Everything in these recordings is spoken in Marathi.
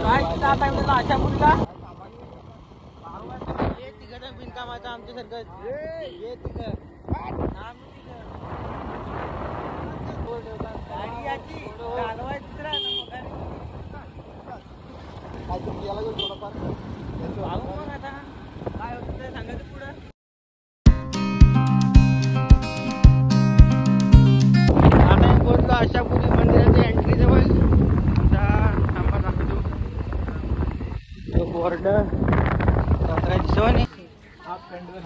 काय जात आहे म्हणलं अशा मुलीला ये तिकडे बिनकामाचा आमच्या सारखं ये तिकडे गाडी याची चालवायची मग आता काय होतं सांगायचं पुढं. आम्ही बोललो आशापुरी मंदिराच्या एंट्री जवळ थांबा दाखवतो तो बोर्ड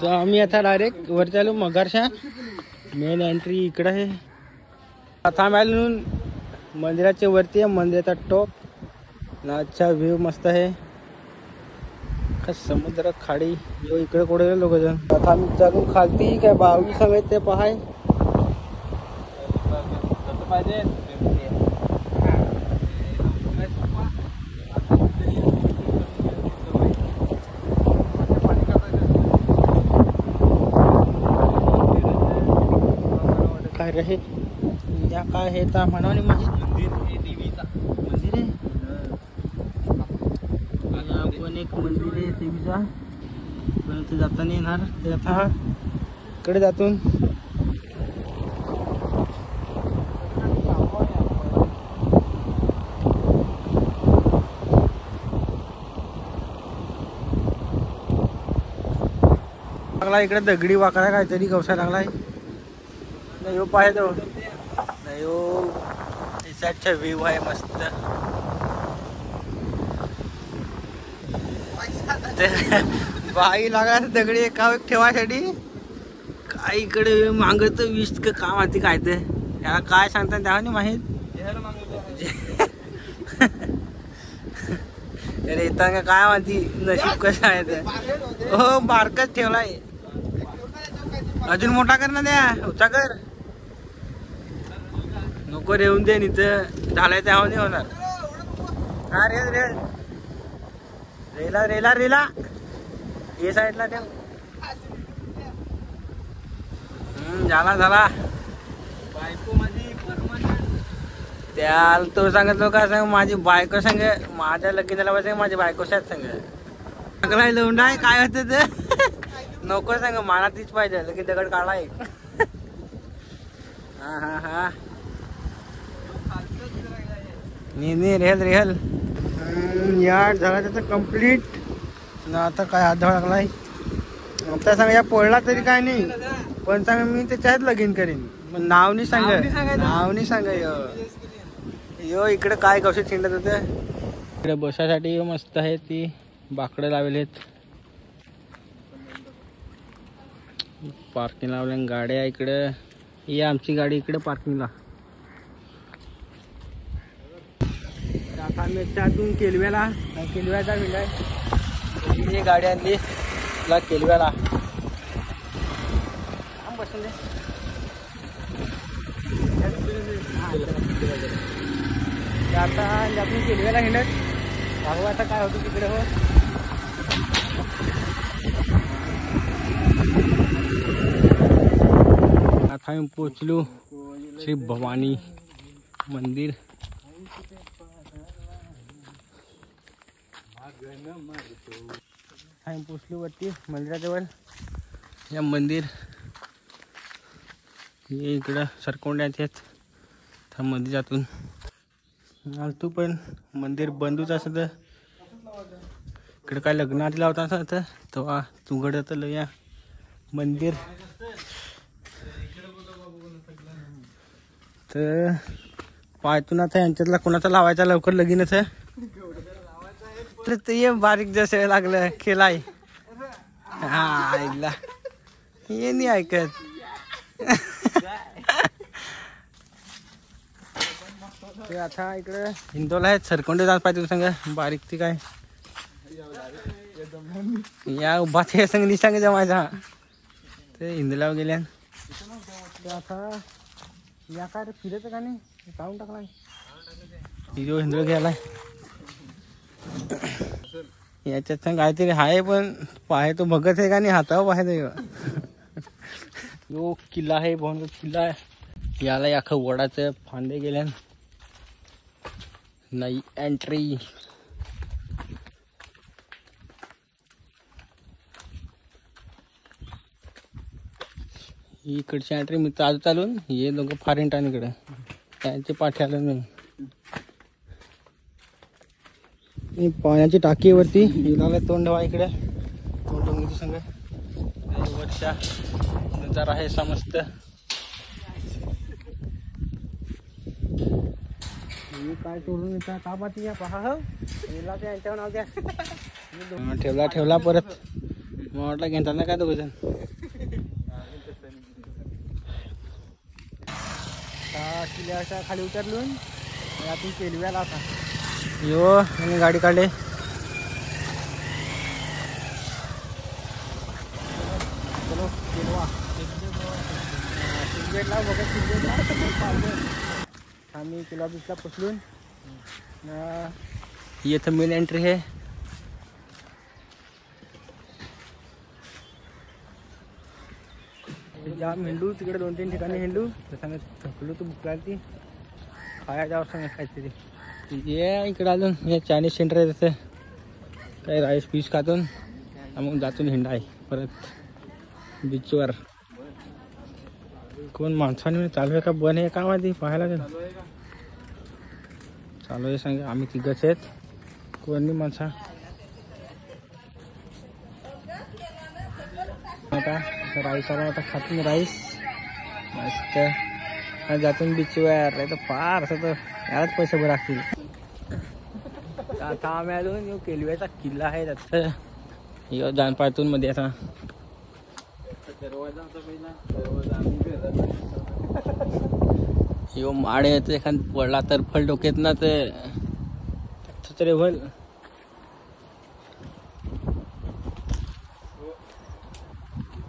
तर आम्ही आता डायरेक्ट वर चालू मगारशा मेन एंट्री इकडे आहे. आता आम्ही मंदिराच्या वरती आहे. मंदिराचा टॉप अच्छा व्ह्यू मस्त आहे. समुद्र खाडी यो इकडे कोडे लोक जण आता आम्ही जाऊन खालती काय बावली समेत ते पहाय पाहिजे. काय रे या काय हे तर म्हणावं माहित मंदिर हे देवीचा मंदिर आहे. पण एक मंदिर आहे देवीचा पण ते जाताना येणार ते आता इकडे जातून लागला. इकडे दगडी वाकडा काहीतरी गवसा लागलाय. नाही हो पाहे तो नाही हो त्याचा व्ह्यू आहे मस्त. बाई लागा दगडी एका ठेवायसाठी काय इकडे मागत वीस का माहिती काय ते याला काय सांगतात त्या नाही माहीत. अरे येताना काय माहिती नशीब कसं आहे ते. हो बारकच ठेवलाय अजून मोठा कर ना द्या उचा कर नको रेवून दे इथं झालाय त्या नाही होणार. हा रेल रेल रेला रेला रेला ये साईडला ठेव. झाला झाला बायको माझी त्याला तो सांगितलं का सांग माझी बायको सांग माझ्या लगीन झाला पाहिजे माझी बायको शात सांग सगळा लवंड आहे काय होतं ते नको सांग मला तीच पाहिजे लगेच दगड काढला एक. हा हा हा नाही रेहल रेहल यार झाला त्याचा कम्प्लीट ना. आता काय हात धुवा लागलाय आता सांग या पोळला तरी काय नाही पण सांग मी त्याच्यात लगीन करीन नाव नाही सांग नाव नाही सांग. यो इकडे काय कसे चिंडत होते. इकडे बसासाठी मस्त आहे ती बाकडं लावले आहेत. पार्किंग लावल्या गाड्या इकडे ही आमची गाडी इकडे पार्किंगला. आता आम्ही त्यातून केलव्याला केलव्याचा विलाय गाडी आणली तुला केलव्याला बसून दे. आता आपण केलव्याला हिंडत भागवा आता काय होतं तिकडे. हो आता आम्ही पोचलो श्री भवानी मंदिर. आम्ही पोचलो वरती मंदिराजवळ. या मंदिर हे इकडं सरकोंड्याचे आहेत त्या मंदिरातून तू पण मंदिर बंदूच असत. इकडे काय लग्नात लावता असं तेव्हा तुगड तर या मंदिर तर पायतून आता यांच्यातला कोणाचा लावायचा लवकर लगीनच तर ते बारीक जसं लागलं केलाय. हा ऐकला हे नाही ऐकत. ते आता इकडे हिंदोला आहेत सरकोंडे जात पाहिजे सांग बारीक ती काय या उभा ते संग निसंग जमायचा ते हिंदोला गेल्या. आता या काय फिरायचं का नाही काढून टाकलाय हिरो हिंदोला गेलाय. याच्यात सांग काहीतरी आहे पण पाहे तो बघत आहे का नाही हातावर पाहायचं. यो किल्ला आहे भवन किल्ला याला अख्खं वडाचं फांदे गेल्या नाही एंट्री ही इकडची एंट्री मी चालू चालून हे दोघं फॉरेन इकडे त्यांचे पाठी आलं नाही. पाण्याची टाकीवरती हिला तोंड ठेवा इकडे तोंड संग वर्षा नजर आहे समजत. काय सोडून येतात का पाठी पहा हिला ते यांच्यावर नाव द्या. ठेवला परत मग वाटलं घेतात ना काय दोघ जण. किल्ल्याच्या खाली उतरलून आपण केलव्याला आता यो आणि गाडी काढले. चलो केलवा सिगरेटला बघा सिगरेटला आम्ही किलो बीचला पोचलून. इथं मेन एंट्री आहे. जाम हिंडू तिकडे 2-3 ठिकाणी हिंडू सांगत थकलो तू भूक लागली खाया जावं सांगत काहीतरी. ये इकडे अजून हे चायनीज सेंटर आहे तिथे काही राईस पीस खातून मग जातून हिंडा आहे परत बीचवर. कोण माणसाने चालू आहे का बन आहे का माहिती पाहायला लागेल. चालू आहे सांगा आम्ही तिघच आहेत कोणी माणसा. आता राईस आला आता खातून राईस मस्त जातून बीचवर नाही तर फार असं तर यालाच पैसे भर लागतील. आता आम्ही अजून यो केलव्याचा किल्ला आहे त्याचं यो जानपातून मध्ये आता यो माड येतो एखाद पडला तर फल डोक्यात ना ते भल.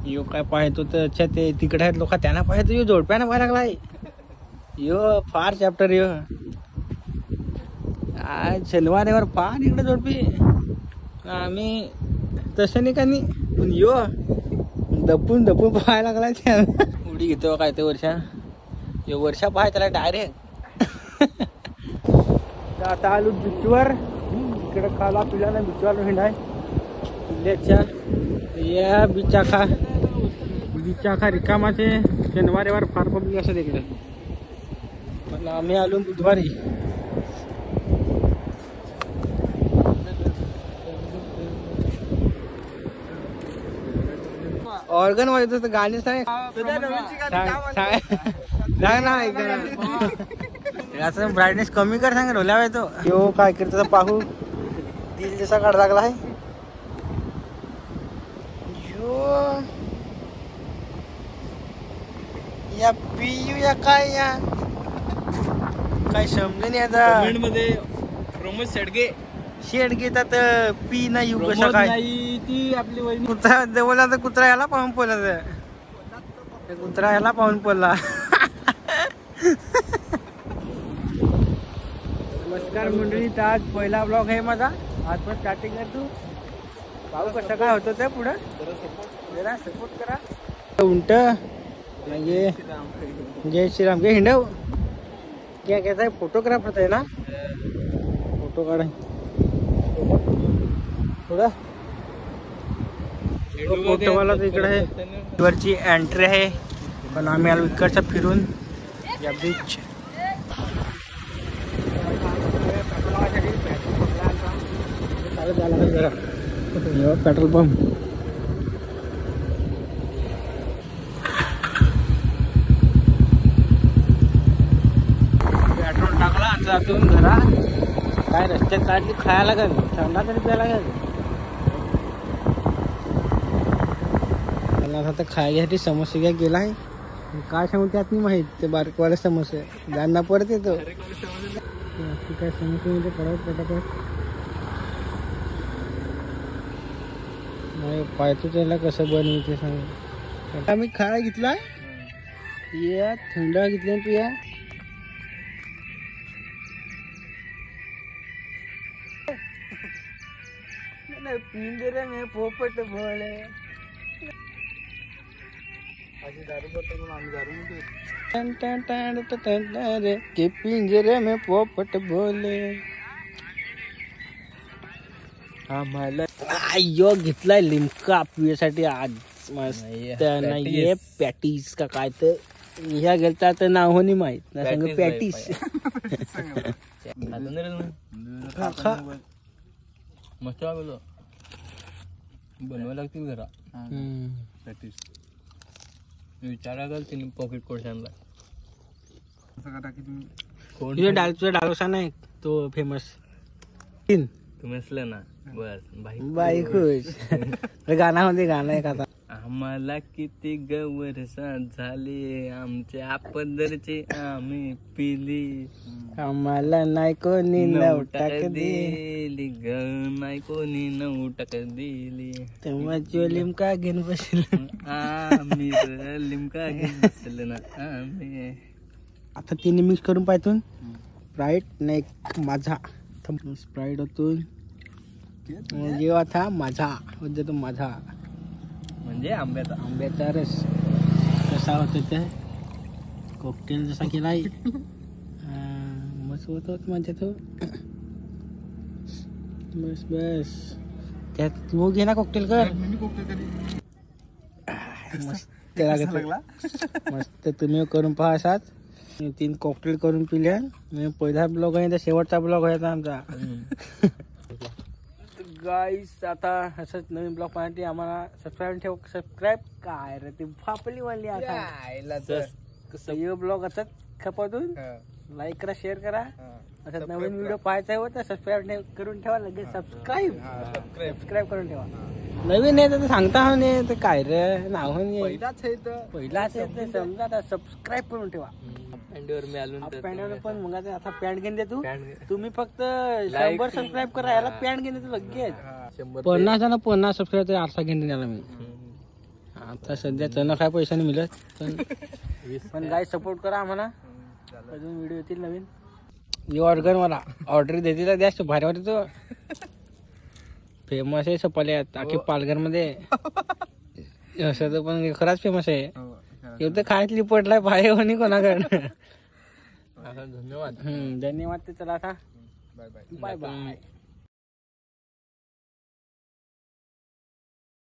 यो काय पाहतो तर ते तिकडे आहेत लोक त्यांना पाहतो यो जोडप्यानं पाहायला लागलाय. यो फार चॅप्टर यो आज शनिवारीवर फार इकडे जोडपी आम्ही तसं नाही का नाही पण यो दपून पाहायला लागलाय. त्या उडी घेतो काय ते वर्षा यो वर्षा पाहाय त्याला डायरेक्ट. आता आलो बीचवर इकडे खाला पिला नाही बीचवर हिंडाय किल्ल्याच्या या बीचा रिकामाचे शनिवारीवर फार पब्लिक असत इकडे. पण आम्ही आलो बुधवारी. ऑर्गन वाजत तर गाणी सांग ना ब्राईटनेस कमी कर सांग रोल्या तो यो काय करतो पाहू दिल जसा काढ लागला आहे. या पियू या काय समजे नाही आता मध्ये प्रमोद शेडगे तर पी ना येऊ कशा काय ती आपली वहिनी कुत्रा देवला तर कुत्रा याला पाहून पडला कुत्रा याला पाहून पडला. नमस्कार मंडळी आज पहिला ब्लॉग आहे माझा आज पण स्टार्टिंग आहे. तू पाहू कसं काय होतं ते पुढं जरा सपोर्ट करा. उंट ये जय श्रीराम घे हिंडव क्या कहता है फोटोग्राफर आहे ना फोटो काढाय थोडा फोटोवाला इकडे आहे. वरची एंट्री आहे पण आम्ही आलो इकडचा फिरून या बीच. पेट्रोल पंप पेट्रोल टाकला जातून घरा काय रस्त्यात काढली खायला लागेल थंडा तरी प्यायला लागेल. मला आता खायसाठी समोसे घ्या गेला आहे काय सांगू त्यात नाही माहीत ते बारीकवाले समोसे ज्यांना परत येतो काय समोसे म्हणजे पडत पटापट नाही पाहतो त्याला कसं बनवते सांग. आम्ही खायला घेतला या थंड घेतल्या पिया पिंजरे में पोपट बोले के पिंजरे में पोपट बोले. आम्हाला यो घेतलाय लिमका पिण्यासाठी आज मस्त नाहीये पॅटीस का काय तर ह्या गेलता तर नाव हो नाही माहित ना सांग पॅटीस मस्त बोलो बनवा लागतील घरा पॅटीस विचारा का तिने पॉकेट कोळशांना तुझ्या डाळोसा नाही तो फेमस तुम्ही असलं ना बस बाई खुश गाण्यामध्ये गाणं आहे का आता आम्हाला किती वर्षा झाली आमच्या पदरची आम्ही पिली आम्हाला नाही कोणी नऊ टाक दिली ग नाही कोणी 9 टाक दिली तेव्हा जो लिमका घेऊन बसेल आम्ही लिमका घेऊन बसलो ना आम्ही आता तिने मिक्स करून पाहतून स्प्राईट नाही माझा स्प्राईट होतून जेव्हा था माझा म्हणजे तो माझा म्हणजे आंब्याचा रस कसा होता ते कॉकटेल जसा केलाय मस्त होतो म्हणजे तो बस बस त्यात तू घे ना कॉकटेल कर मस्त लागला मस्त तुम्ही करून पहा असाच 3 कॉकटेल करून पिल्या पहिला ब्लॉग आहे तर शेवटचा ब्लॉग आहे आमचा गाईस आता असंच नवीन ब्लॉग पाहण्यासाठी आम्हाला सबस्क्राईब काय रे ते फापली वाली आता ब्लॉग असत खपातून लाईक करा शेअर करा असं नवीन व्हिडिओ पाहायचा आहे तर सबस्क्राईब करून ठेवा लगेच सबस्क्राईब करून ठेवा नवीन आहे तर सांगता हो नाही तर काय रे नाव पहिलाच आहे समजा आता सबस्क्राईब करून ठेवा पॅन्टवर पण मग आता पॅन्ट घेऊन दे तू तुम्ही फक्त 100 सबस्क्राईब करा याला पॅन्ट घेऊन देतो लगेच 50 सबस्क्राईब तर आता घेऊन द्यायला मी आता सध्या त्यांना काय पैसा नाही मिळत पण गाय सपोर्ट करा आम्हाला अजून व्हिडिओ येतील नवीन ही ऑर्डर देतील जास्त भारी वाटत तो फेमस आहे सपाल्यात आखी पालघर मध्ये असं तर पण खराच फेमस आहे एवढं खायतली पडलाय पाय कोणी कोणाकडनं धन्यवाद ते चला आता बाय बाय.